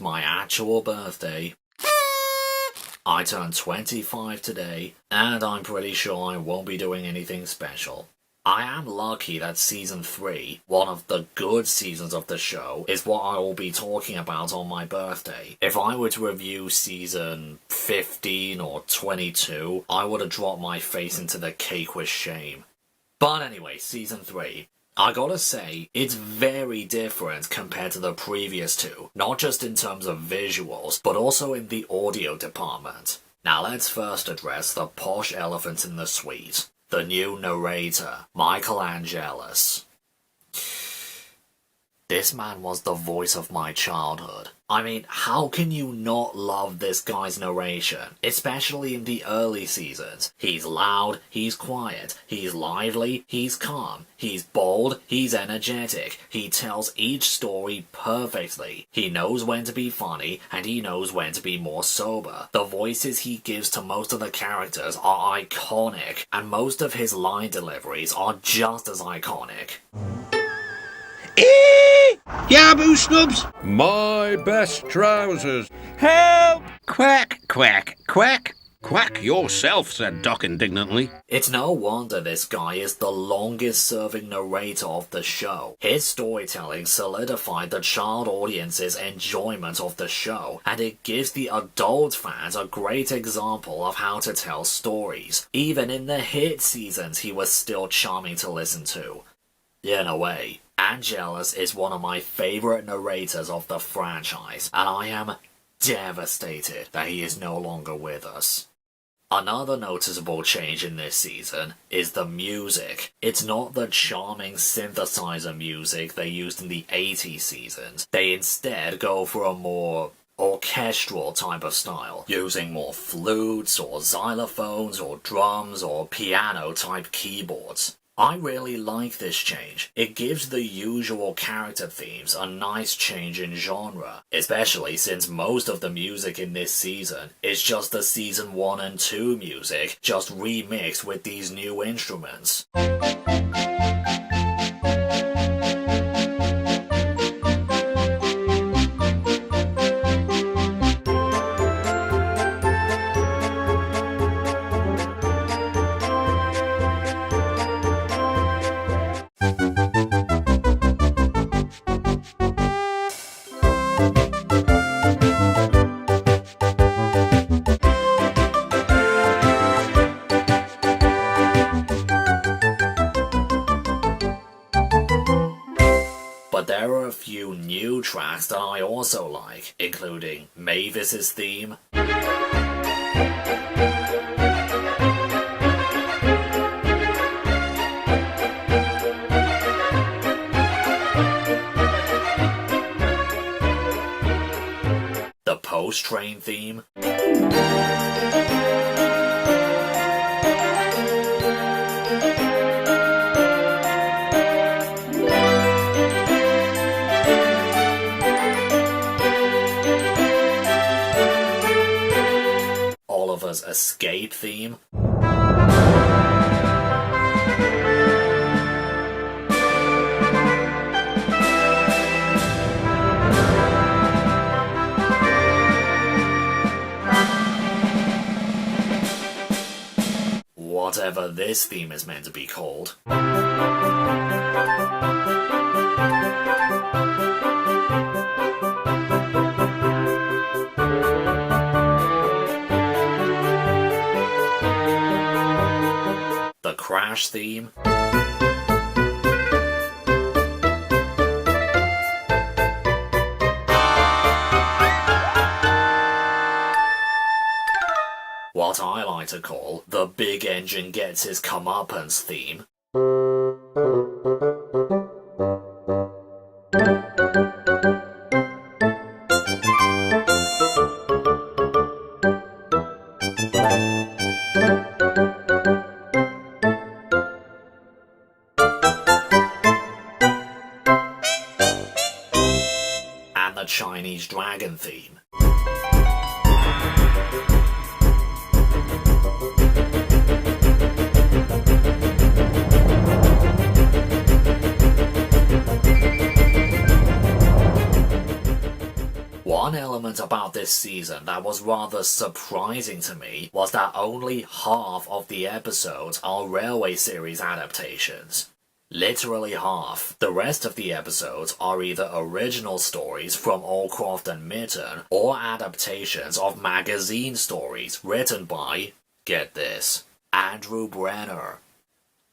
is my actual birthday. I turned 25 today, and I'm pretty sure I won't be doing anything special. I am lucky that Season 3, one of the good seasons of the show, is what I will be talking about on my birthday. If I were to review Season 15 or 22, I would have dropped my face into the cake with shame. But anyway, Season 3. I gotta say, it's very different compared to the previous two, not just in terms of visuals, but also in the audio department. Now let's first address the posh elephant in the suite. The new narrator, Michael Angelis. This man was the voice of my childhood. I mean, how can you not love this guy's narration, especially in the early seasons? He's loud, he's quiet, he's lively, he's calm, he's bold, he's energetic, he tells each story perfectly. He knows when to be funny, and he knows when to be more sober. The voices he gives to most of the characters are iconic, and most of his line deliveries are just as iconic. Yaboo snubs! My best trousers! Help! Quack, quack, quack. Quack yourself, said Doc indignantly. It's no wonder this guy is the longest-serving narrator of the show. His storytelling solidified the child audience's enjoyment of the show, and it gives the adult fans a great example of how to tell stories. Even in the hit seasons, he was still charming to listen to. In a way. Angelis is one of my favorite narrators of the franchise, and I am devastated that he is no longer with us. Another noticeable change in this season is the music. It's not the charming synthesizer music they used in the 80s seasons. They instead go for a more orchestral type of style, using more flutes or xylophones or drums or piano type keyboards. I really like this change. It gives the usual character themes a nice change in genre, especially since most of the music in this season is just the Season 1 and 2 music, just remixed with these new instruments. But there are a few new tracks that I also like, including Mavis's theme, the post-train theme, Oliver's escape theme, whatever this theme is meant to be called. The Crash theme, what I like to call the big engine gets his comeuppance theme, and the Chinese dragon theme. One element about this season that was rather surprising to me was that only half of the episodes are Railway series adaptations. Literally half. The rest of the episodes are either original stories from Allcroft and Mitten or adaptations of magazine stories written by, get this, Andrew Brenner.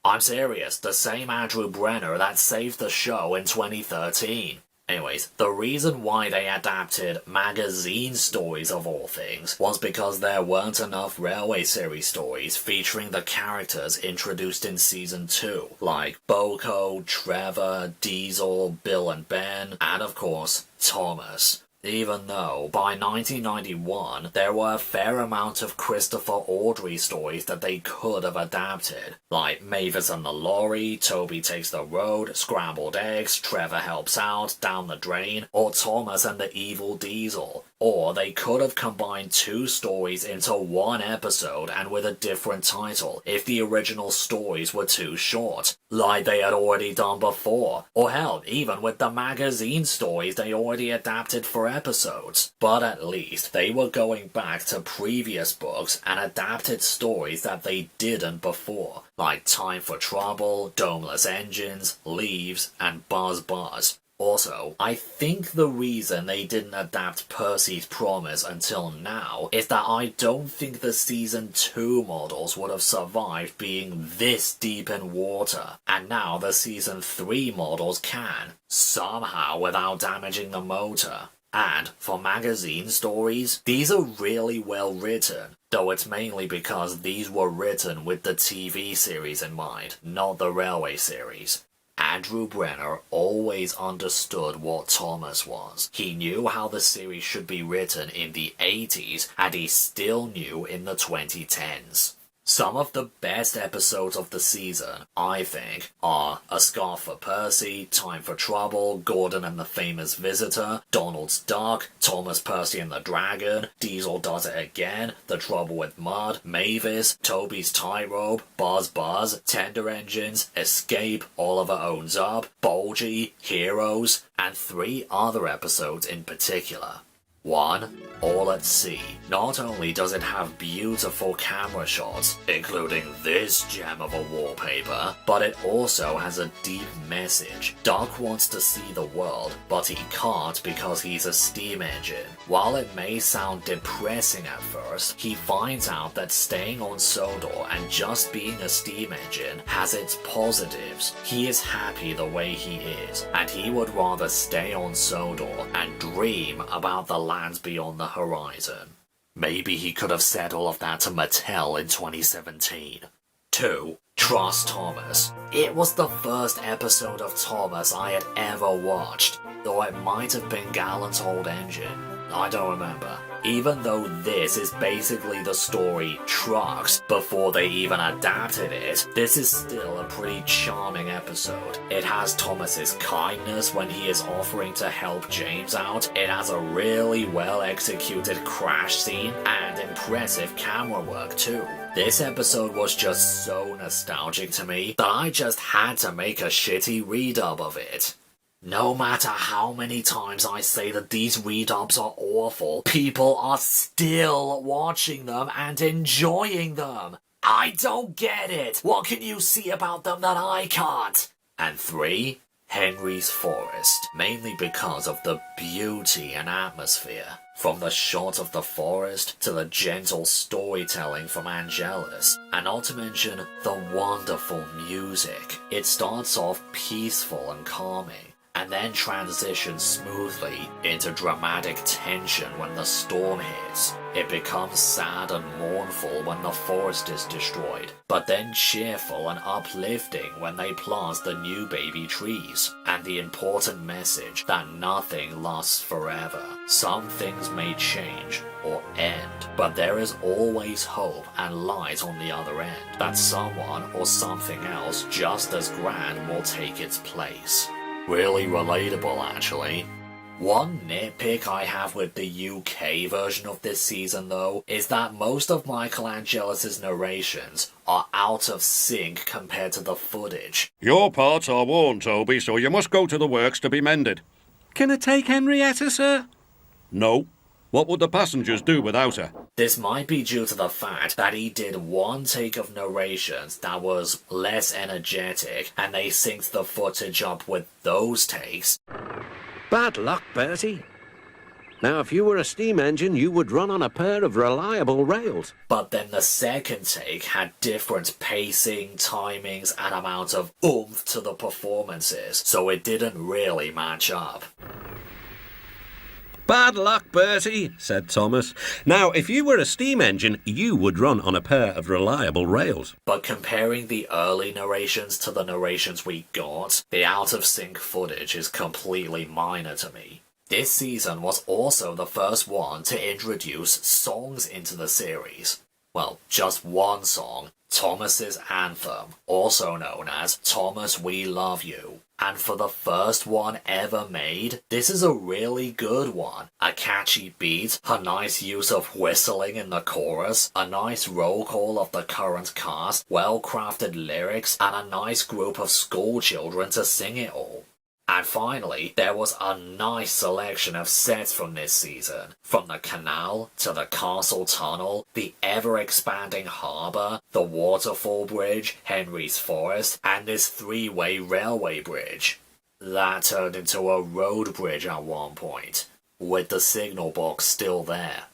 I'm serious, the same Andrew Brenner that saved the show in 2013. Anyways, the reason why they adapted magazine stories of all things was because there weren't enough Railway series stories featuring the characters introduced in Season 2, like Boko, Trevor, Diesel, Bill and Ben, and of course, Thomas. Even though, by 1991, there were a fair amount of Christopher Audrey stories that they could have adapted, like Mavis and the Lorry, Toby Takes the Road, Scrambled Eggs, Trevor Helps Out, Down the Drain, or Thomas and the Evil Diesel. Or they could have combined two stories into one episode and with a different title if the original stories were too short, like they had already done before. Or hell, even with the magazine stories they already adapted for episodes. But at least they were going back to previous books and adapted stories that they didn't before, like Time for Trouble, Domeless Engines, Leaves, and Buzz Buzz. Also, I think the reason they didn't adapt Percy's Promise until now is that I don't think the Season 2 models would have survived being this deep in water, and now the Season 3 models can, somehow without damaging the motor. And for magazine stories, these are really well written, though it's mainly because these were written with the TV series in mind, not the Railway series. Andrew Brenner always understood what Thomas was. He knew how the series should be written in the 80s, and he still knew in the 2010s. Some of the best episodes of the season, I think, are A Scarf for Percy, Time for Trouble, Gordon and the Famous Visitor, Donald's Duck, Thomas Percy and the Dragon, Diesel Does It Again, The Trouble with Mud, Mavis, Toby's Tightrope, Buzz Buzz, Tender Engines, Escape, Oliver Owns Up, Bulgy, Heroes, and 3 other episodes in particular. 1. All at Sea. Not only does it have beautiful camera shots, including this gem of a wallpaper, but it also has a deep message. Duck wants to see the world, but he can't because he's a steam engine. While it may sound depressing at first, he finds out that staying on Sodor and just being a steam engine has its positives. He is happy the way he is, and he would rather stay on Sodor and dream about the lands beyond the horizon. Maybe he could have said all of that to Mattel in 2017. 2. Trust Thomas. It was the first episode of Thomas I had ever watched, though it might have been Gallant's Old Engine. I don't remember. Even though this is basically the story Trucks before they even adapted it, this is still a pretty charming episode. It has Thomas's kindness when he is offering to help James out, it has a really well executed crash scene, and impressive camera work too. This episode was just so nostalgic to me that I just had to make a shitty redub of it. No matter how many times I say that these redubs are awful, people are still watching them and enjoying them. I don't get it. What can you see about them that I can't? And 3. Henry's Forest, mainly because of the beauty and atmosphere. From the shot of the forest to the gentle storytelling from Angelus, and not to mention the wonderful music. It starts off peaceful and calming, and then transitions smoothly into dramatic tension when the storm hits. It becomes sad and mournful when the forest is destroyed, but then cheerful and uplifting when they plant the new baby trees. And the important message that nothing lasts forever. Some things may change or end, but there is always hope and light on the other end, that someone or something else just as grand will take its place. Really relatable, actually. One nitpick I have with the UK version of this season, though, is that most of Michael Angelus's narrations are out of sync compared to the footage. Your parts are worn, Toby, so you must go to the works to be mended. Can I take Henrietta, sir? No. What would the passengers do without her? This might be due to the fact that he did one take of narrations that was less energetic, and they synced the footage up with those takes. Bad luck, Bertie. Now, if you were a steam engine, you would run on a pair of reliable rails. But then the second take had different pacing, timings, and amount of oomph to the performances, so it didn't really match up. Bad luck, Bertie, said Thomas. Now, if you were a steam engine, you would run on a pair of reliable rails. But comparing the early narrations to the narrations we got, the out-of-sync footage is completely minor to me. This season was also the first one to introduce songs into the series. Well, just one song, Thomas's Anthem, also known as Thomas We Love You. And for the first one ever made, this is a really good one. A catchy beat, a nice use of whistling in the chorus, a nice roll call of the current cast, well-crafted lyrics, and a nice group of school children to sing it all. And finally, there was a nice selection of sets from this season. From the canal to the castle tunnel, the ever-expanding harbour, the waterfall bridge, Henry's Forest, and this three-way railway bridge. That turned into a road bridge at one point, with the signal box still there.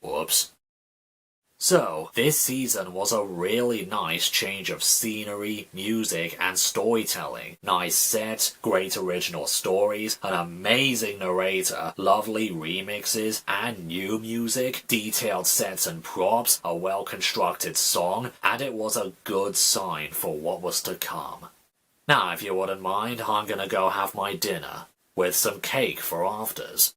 Whoops. So, this season was a really nice change of scenery, music, and storytelling. Nice set, great original stories, an amazing narrator, lovely remixes, and new music, detailed sets and props, a well-constructed song, and it was a good sign for what was to come. Now, if you wouldn't mind, I'm gonna go have my dinner, with some cake for afters.